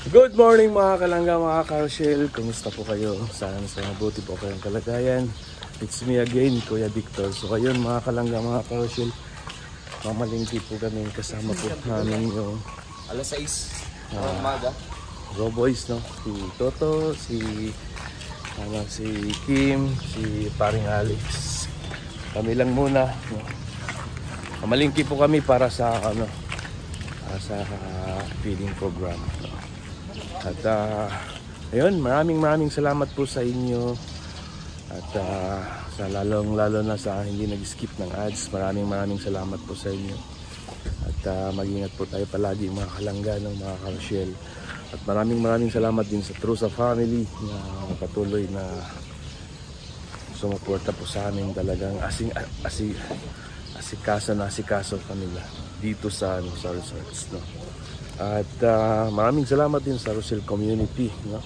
Good morning mga kalangga, mga ka-Rochelle. Kumusta po kayo? Sana sa mabuti po kayong kalagayan. It's me again, Kuya Victor. So ayun mga kalangga, mga ka-Rochelle, mamalingki po kami. Kasama po namin yung alas 6 umaga. Roboys, no? Si Toto, si Kim, si paring Alex. Kami lang muna, no? Mamalingki po kami para sa sa feeding program, no? At ayun, maraming salamat po sa inyo. At sa lalo na sa hindi nag-skip ng ads, maraming salamat po sa inyo. At mag-ingat po tayo palagi mga kalangga ng mga ka-Rochelle. At maraming salamat din sa Trusa family na patuloy na sumuporta po sa amin. Talagang asikaso kanila dito sa resorts, no? At maraming salamat din sa Rochelle community, no?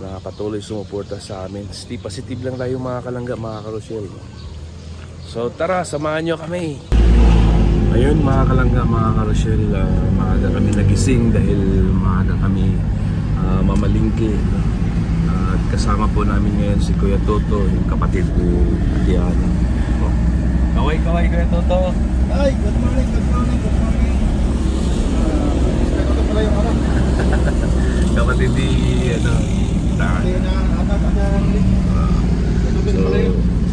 Na patuloy sumuporta sa amin. Stay positive lang tayo mga kalangga, mga ka-Rochelle, no? So tara, samahan nyo kami. Ayun mga kalangga, mga ka-Rochelle, maaga kami nagising dahil maaga kami mamalingki, no? At kasama po namin ngayon si Kuya Toto, yung kapatid ni Diana. Kaway Kuya Toto. Ay, good morning. Kapatid ni so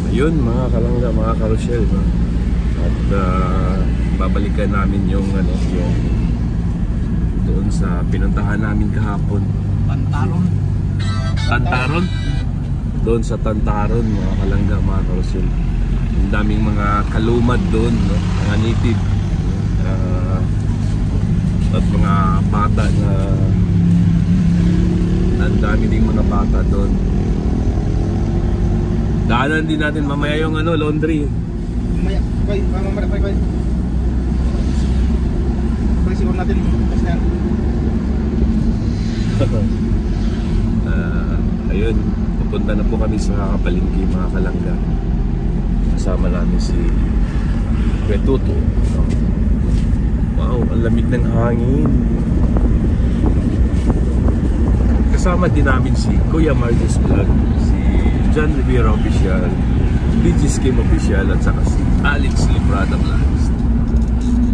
ayun mga kalangga, mga ka-Rochelle, no? At babalikan namin yung yung doon sa pinuntahan namin kahapon, Tantaron. Doon sa Tantaron mga kalangga, mga ka-Rochelle, ang daming mga kalumad doon, no? Mga native, at mga bata na ang dami ding mga bata doon. Daanan din natin mamaya yung laundry. Mamaya, koy. Pag-siguro natin kasi yan. Ayun, pupunta na po kami sa palengke mga kalangga. Kasama namin si Kuya Toto. Wow, ang lamig ng hangin. Kasama din namin si Kuya Marcus Vlog, si John Rivera Official, BG's Kim Official, at saka si Alex Librada Vlogs.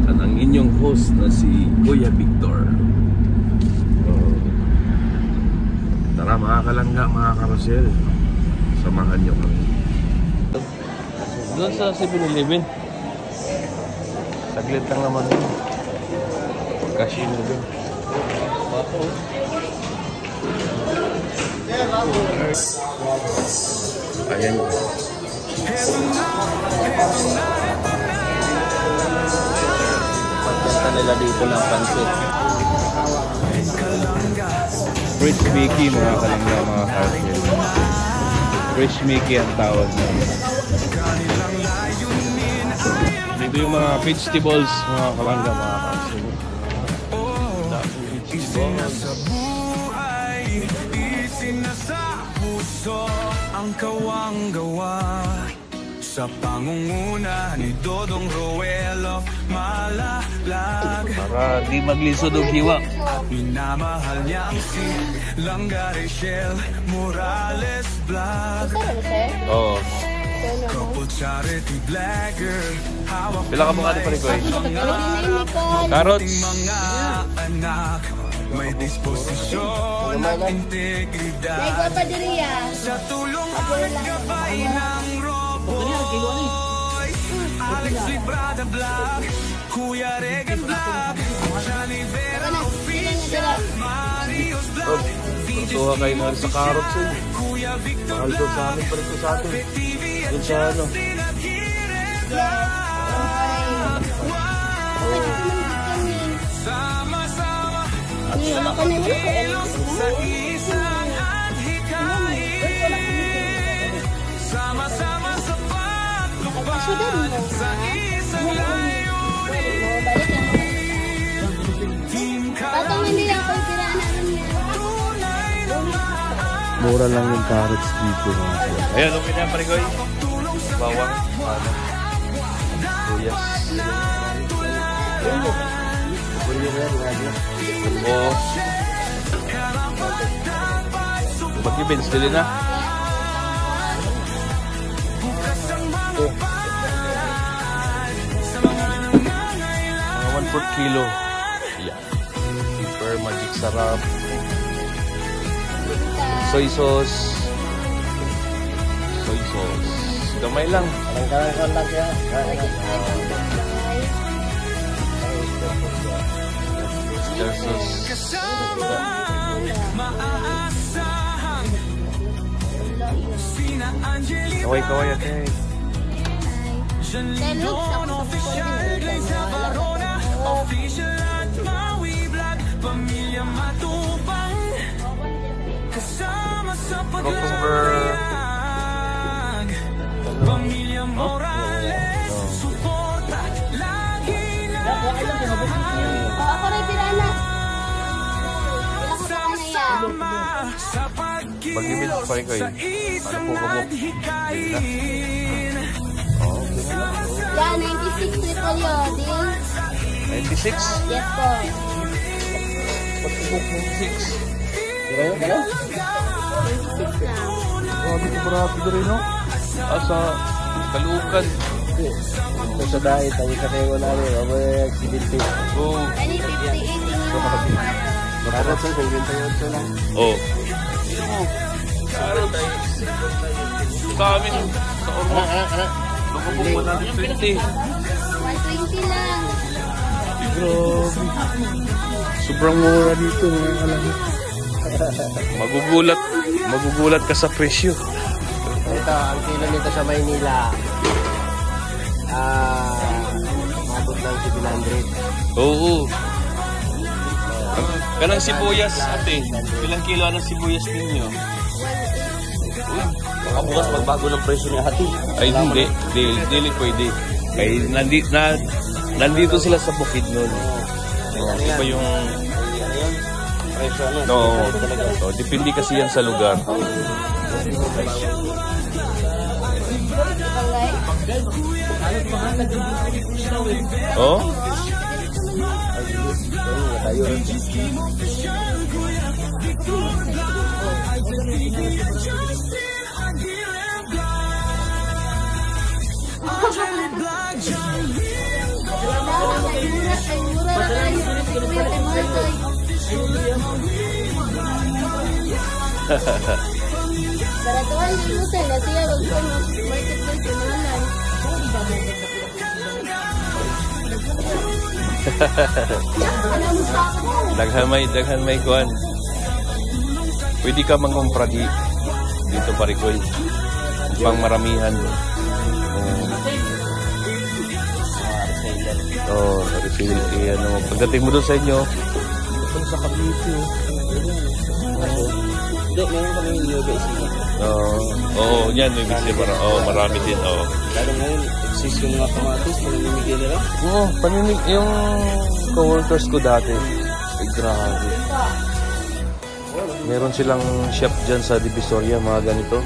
At ang inyong host na si Kuya Victor. Tara mga kalangga, mga ka-Rochelle, samahan nyo kami. Doon sa 7-Eleven. Saglit lang naman yun. Casino doon. Ayan. Pagkanta nila dito ng pansit. Fresh Mickey mga kalangga, mga ka-Rochelle. Fresh Mickey ang tawag namin. Dito yung mga vegetables mga kalangga, mga ka-Rochelle. Sa buhay, isinasa puso ang kawang gawa sa pangunguna ni Dodong Roelo Malalag. Para di maglisod og hiwa. At minamahal niya ang si Langga Rachel Morales Vlog. Oo. Couple charity blagger. Hawak Pila ka mga pa rin ko eh. Carrots. mga anak. May disposisyon at integridad. Sa tulong at gabay ng Roboy, Alex Librada Vlog, Kuya Regan Vlog, Johnny Vera Official, Marios Vlog, Tuha kayo na sa carrots yun. Kuya Victor Mahal doon sa amin pa rin sa atin. Doon sa sama-sama ilong sa isang at hikain, sama-sama sa paglupad sa isang layunin. Team Kalangga, tunay na mura lang yung carrots dito. Ayan, okay na pare ko. Bawang, sibuyas. Oh. Bagyo Benz, dili na. Oh. Mga 1 per kilo. Yeah. Super magic sarap. Soy sauce. Soy sauce. Gamay lang. Karang lang siya. Versus kaway-kaway ate. Cucumber. Pamilya Morales. Suporta lagi na. Ako rin pirana. Bagyo Benz pa rin kayo. Ano po kabok? Yeah, 96 triple yun. 96? Yes po. Pag-book 96. Kaya? 96 lang. Grabe ko marami rin, no? Sa Kalukan. Ito sa diet, ang ikatewa namin, mamaya accidente. Oh. Ano 58 nga. Dapat sa 28 lang. Oh. Sa amin, sa Ormo. Nakapag 120. 120 lang. Grabe. Sobrang mura dito, mga kalamit. Magugulat ka sa presyo. Ito, ang kilo nito sa Maynila. Mabot ng 700. Oo. Kanang sibuyas, ate. Ilang kilo ng sibuyas ninyo? Uy, Baka bukas magbago ng presyo ni ate. ay hindi. Dili pwede. Ay, nandito sila sa bukid nun. Iba yung... Presyo ano? No, depende kasi yan sa lugar. Oh? Baratuan dito sa siya marketplace imanan. Daghan may kuan. Pwede ka mangumpra dito parikoy. Pang maramihan. Oh, refill ano. Pagdating mo doon sa inyo, ito sa Cavite. Hindi, meron kami yung yoga isina. Oo, yan may bisyo para. Marami din. Lalo ngayon, exist yung mga kamatis, panimimigay nila. Oo, yung co-workers ko dati. Ay, grabe. Meron silang shop dyan sa Divisoria, mga ganito.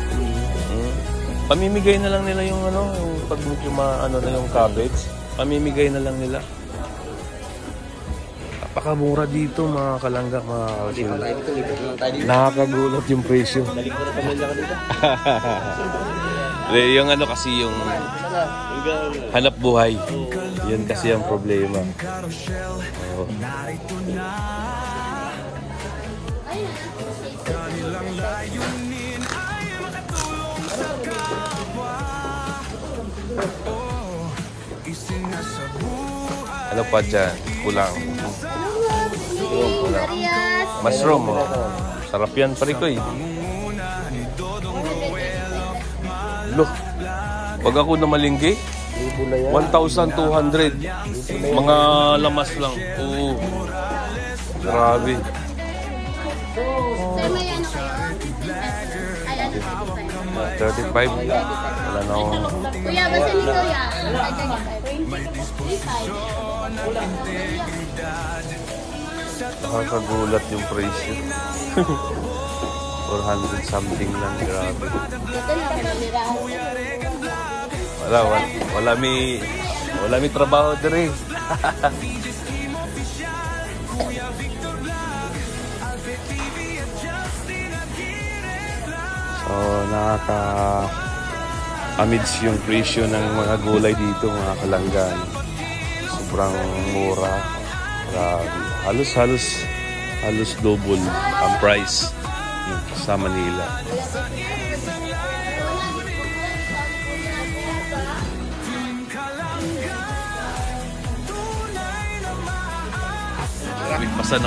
Pamimigay na lang nila yung yung pag yung na yung cabbage. Pamimigay na lang nila. Napakamura dito, mga kalangga, mga kausila. Nakakagulat yung presyo. Yung kasi yung hanap buhay. Yan kasi ang problema. Oh. Ano pa dyan? Kulang. Mushroom. Sarap yan, parikoy. Look. Pag ako na malinggi, 1,200. Mga lamas lang. Oo. Grabe. Sir, may ano kayo? 35. Wala na akong... Kuya, basta ni Kuya. 35. Nakakagulat yung presyo. 400 something lang. Grabe. Ito na kamamirahan. Wala may trabaho dire. amidst yung presyo ng mga gulay dito, mga kalanggan. Sobrang mura. Halos double ang price sa Manila.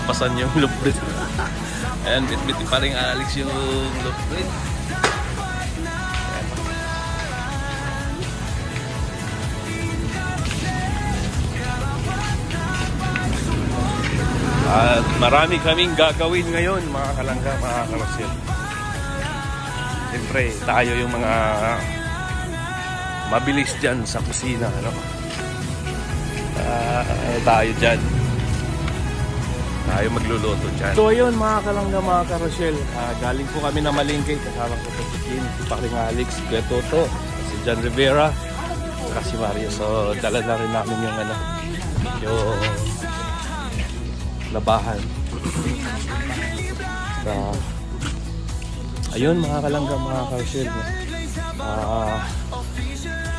Pasan yung luprit. Ayan, bit-bit pa rin Alex yung luprit. At marami kaming gagawin ngayon, mga kalangga, mga karasil. Siyempre, tayo yung mga mabilis dyan sa kusina, ano? Tayo dyan. Tayo magluluto dyan. So ayun, mga kalangga, mga karasel, galing po kami na malingkay. Kasama ko po si Kim, si Paring Alex, Kuya Toto, si John Rivera, saka si Mario. So dala na rin namin yung yung labahan. Ayun, mga kalangga, mga karasel,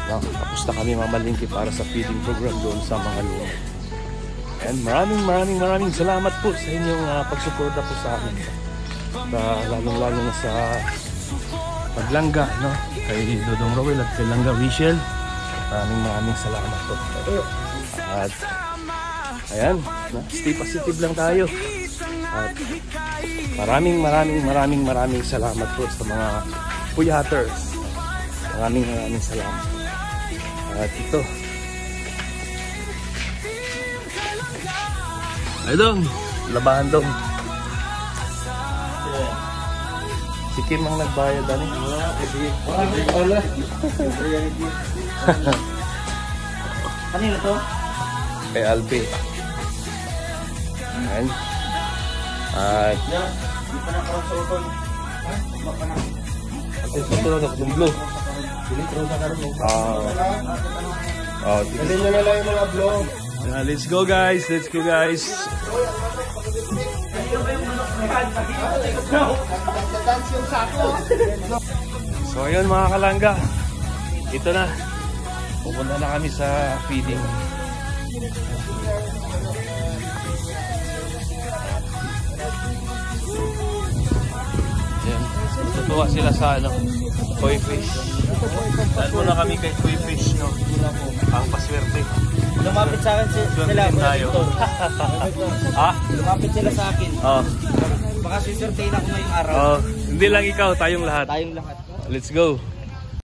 tapos na kami mamalingki para sa feeding program doon sa mga lumo. And maraming salamat po sa inyong pagsuporta po sa amin. Lalong-lalo na sa paglangga, no? Kay Dodong Rowell at kay Langga Rachel. Maraming salamat po. At ayan, stay positive lang tayo. At maraming salamat po sa mga puyaters. Maraming salamat. At ito, ay dong, labahan dong. Si Kim ang nagbayad, ano? Wala. Kanino to? Kay Albe. Ayan. At ito na ng blue. Dalhin nyo na lang yung mga vlog. Let's go guys. So ayun, mga kalangga, ito na, pupunta na kami sa feeding. Ayan, tutuwa sila sa koi fish. Dahil muna kami kay koi fish, no? Ang paswerte. Lumapit sa akin sila tayo. Lumapit sila sa akin. Baka susurtain ako ngayong araw. Hindi lang ikaw, tayong lahat. Tayong lahat. Let's go.